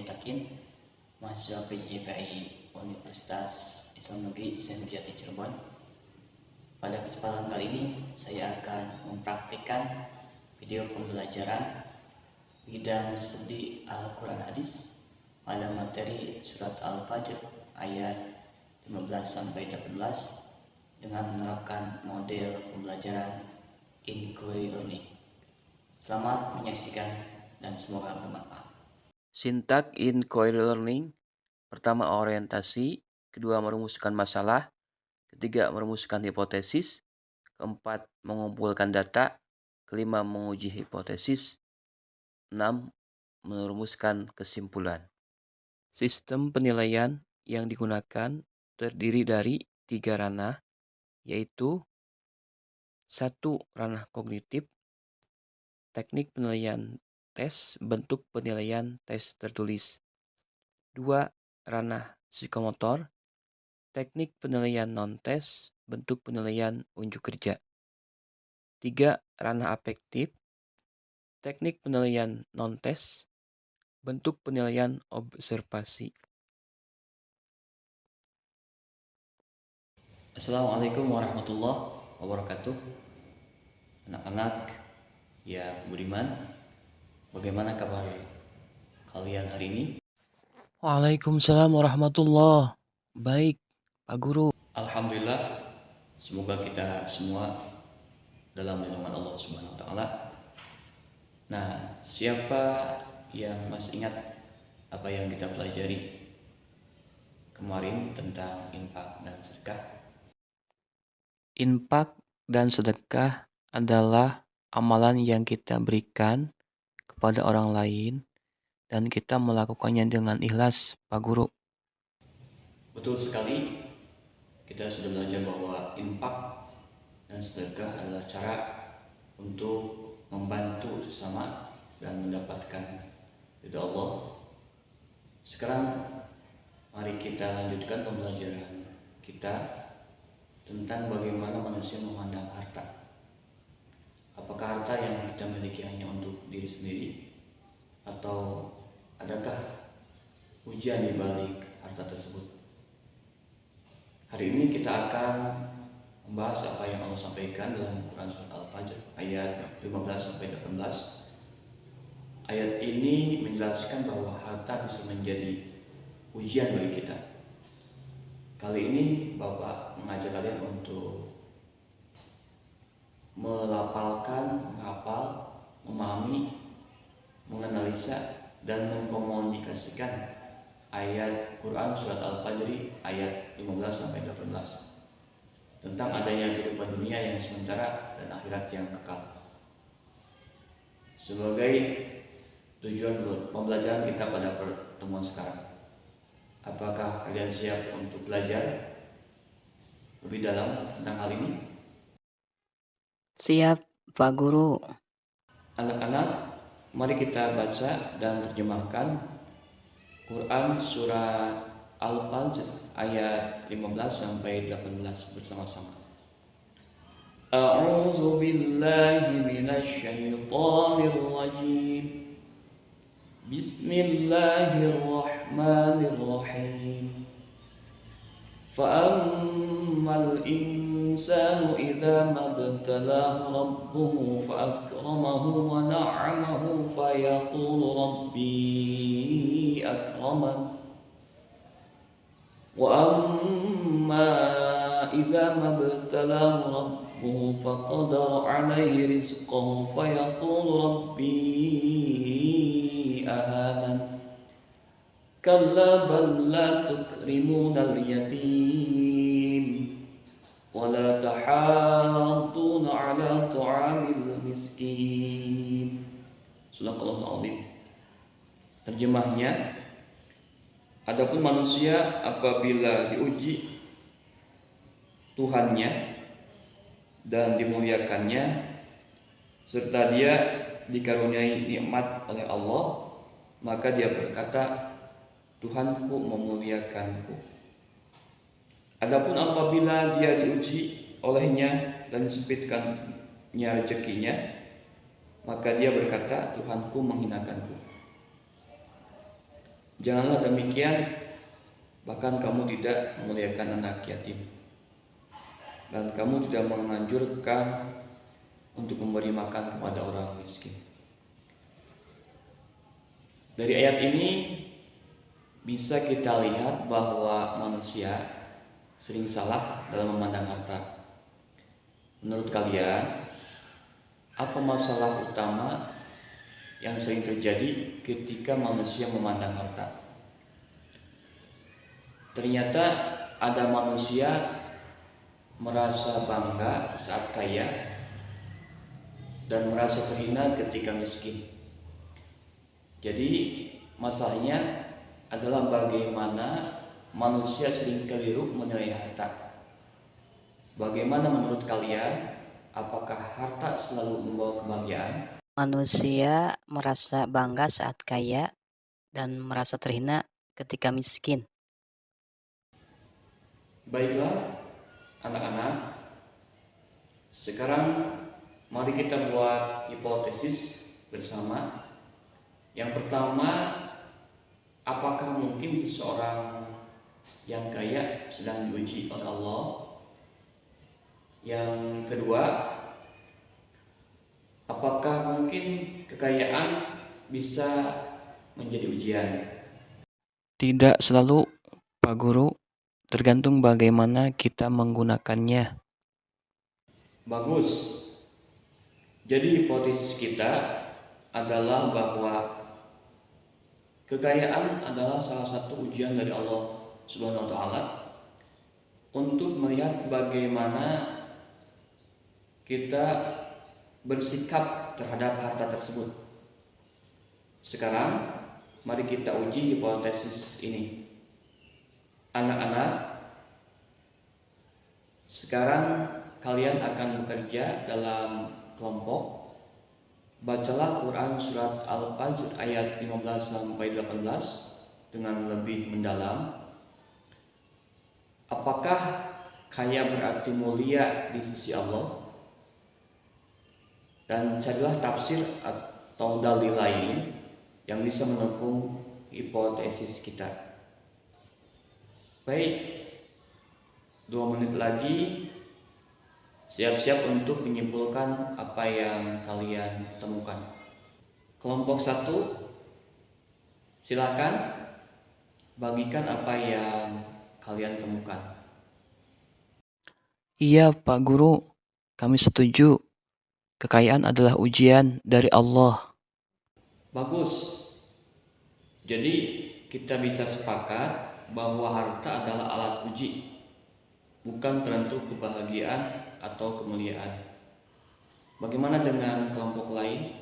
Yakin, mahasiswa PJPI Universitas Islam Negeri Sendiriati Cirebon. Pada kesempatan kali ini saya akan mempraktikkan video pembelajaran bidang studi Al-Quran Hadis pada materi surat Al-Fajr ayat 15-18 dengan menerapkan model pembelajaran inquiry learning. Selamat menyaksikan dan semoga bermanfaat. Sintak inquiry learning. Pertama, orientasi. Kedua, merumuskan masalah. Ketiga, merumuskan hipotesis. Keempat, mengumpulkan data. Kelima, menguji hipotesis. 6. Merumuskan kesimpulan. Sistem penilaian yang digunakan terdiri dari 3 ranah, yaitu 1. Ranah kognitif, teknik penilaian tes, bentuk penilaian tes tertulis. 2. Ranah psikomotor, teknik penilaian non-tes, bentuk penilaian unjuk kerja. 3. Ranah afektif, teknik penilaian non-tes, bentuk penilaian observasi. Assalamualaikum warahmatullahi wabarakatuh. Anak-anak ya budiman, bagaimana kabar kalian hari ini? Waalaikumsalam warahmatullahi. Baik, Pak Guru. Alhamdulillah, semoga kita semua dalam lindungan Allah Subhanahu wa taala. Nah, siapa yang masih ingat apa yang kita pelajari kemarin tentang infak dan sedekah? Infak dan sedekah adalah amalan yang kita berikan kepada orang lain dan kita melakukannya dengan ikhlas, Pak Guru. Betul sekali, kita sudah belajar bahwa infak dan sedekah adalah cara untuk membantu sesama dan mendapatkan ridha Allah. Sekarang mari kita lanjutkan pembelajaran kita tentang bagaimana manusia memandang harta. Apakah harta yang kita miliki hanya untuk diri sendiri, atau adakah ujian di balik harta tersebut? Hari ini kita akan membahas apa yang Allah sampaikan dalam Quran Surat Al-Fajr ayat 15-18. Ayat ini menjelaskan bahwa harta bisa menjadi ujian bagi kita. Kali ini Bapak mengajak kalian untuk melafalkan, menghafal, memahami, menganalisa, dan mengkomunikasikan ayat Quran Surat Al-Fajr ayat 15-18 tentang adanya kehidupan dunia yang sementara dan akhirat yang kekal. Sebagai tujuan pembelajaran kita pada pertemuan sekarang, apakah kalian siap untuk belajar lebih dalam tentang hal ini? Siap, Pak Guru. Anak-anak, mari kita baca dan terjemahkan Quran Surat Al-Fajr ayat 15-18 bersama-sama. A'udzu billahi minasy syaithanir rajim. Bismillahirrahmanirrahim. Fa'ammal insanu idza mabtalahu rabbuhu fa'akramahu wa na'amahu fayaqulu rabbi akraman. Wa amma idza mabtalahu rabbuhu faqadara 'alaihi rizqahu fayaqulu rabbi ahanan. Kalla bal la tukrimuna al-yatim wa la tahadduna 'ala ta'amil miskin. Sadaqallahul azim. Terjemahnya, adapun manusia apabila diuji Tuhannya dan dimuliakannya serta dia dikaruniai nikmat oleh Allah, maka dia berkata, Tuhanku memuliakanku. Adapun apabila dia diuji olehnya dan disempitkannya rezekinya, maka dia berkata, Tuhanku menghinakanku. Janganlah demikian, bahkan kamu tidak memuliakan anak yatim, dan kamu tidak menganjurkan untuk memberi makan kepada orang miskin. Dari ayat ini bisa kita lihat bahwa manusia sering salah dalam memandang harta. Menurut kalian, apa masalah utama yang sering terjadi ketika manusia memandang harta? Ternyata ada manusia merasa bangga saat kaya dan merasa terhina ketika miskin. Jadi masalahnya adalah bagaimana manusia sering keliru menilai harta. Bagaimana menurut kalian? Apakah harta selalu membawa kebahagiaan? Manusia merasa bangga saat kaya dan merasa terhina ketika miskin. Baiklah, anak-anak, sekarang mari kita buat hipotesis bersama. Yang pertama, apakah mungkin seseorang yang kaya sedang diuji oleh Allah? Yang kedua, apakah mungkin kekayaan bisa menjadi ujian? Tidak selalu, Pak Guru, tergantung bagaimana kita menggunakannya. Bagus. Jadi hipotesis kita adalah bahwa kekayaan adalah salah satu ujian dari Allah Subhanahu wa taala untuk melihat bagaimana kita bersikap terhadap harta tersebut. Sekarang mari kita uji hipotesis ini. Anak-anak, sekarang kalian akan bekerja dalam kelompok. Bacalah Quran surat Al-Fajr ayat 15 sampai 18 dengan lebih mendalam. Apakah kaya berarti mulia di sisi Allah? Dan carilah tafsir atau dalil lain yang bisa mendukung hipotesis kita. Baik, 2 menit lagi, siap-siap untuk menyimpulkan apa yang kalian temukan. Kelompok 1, silakan bagikan apa yang kalian temukan. Iya, Pak Guru, kami setuju. Kekayaan adalah ujian dari Allah. Bagus. Jadi kita bisa sepakat bahwa harta adalah alat uji, bukan penentu kebahagiaan atau kemuliaan. Bagaimana dengan kelompok lain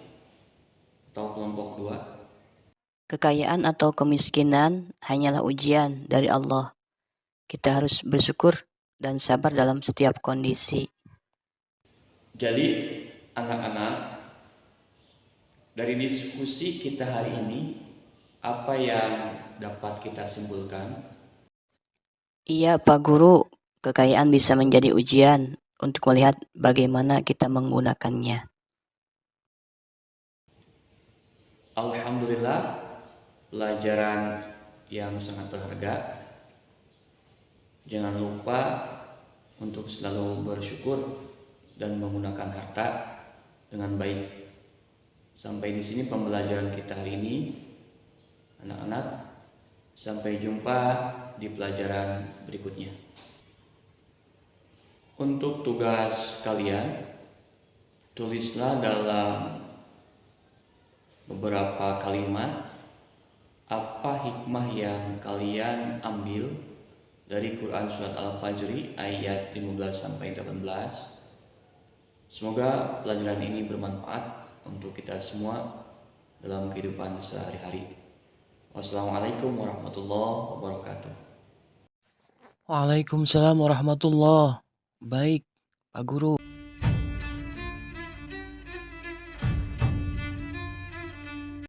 atau kelompok 2? Kekayaan atau kemiskinan hanyalah ujian dari Allah. Kita harus bersyukur dan sabar dalam setiap kondisi. Jadi anak-anak, dari diskusi kita hari ini, apa yang dapat kita simpulkan? Iya, Pak Guru, kekayaan bisa menjadi ujian untuk melihat bagaimana kita menggunakannya. Alhamdulillah, pelajaran yang sangat berharga. Jangan lupa untuk selalu bersyukur dan menggunakan harta dengan baik. Sampai di sini pembelajaran kita hari ini, anak-anak. Sampai jumpa di pelajaran berikutnya. Untuk tugas kalian, tulislah dalam beberapa kalimat apa hikmah yang kalian ambil dari Quran surat Al-Fajr ayat 15 sampai 18. Semoga pelajaran ini bermanfaat untuk kita semua dalam kehidupan sehari-hari. Wassalamualaikum warahmatullahi wabarakatuh. Waalaikumsalam warahmatullahi. Baik, Pak Guru.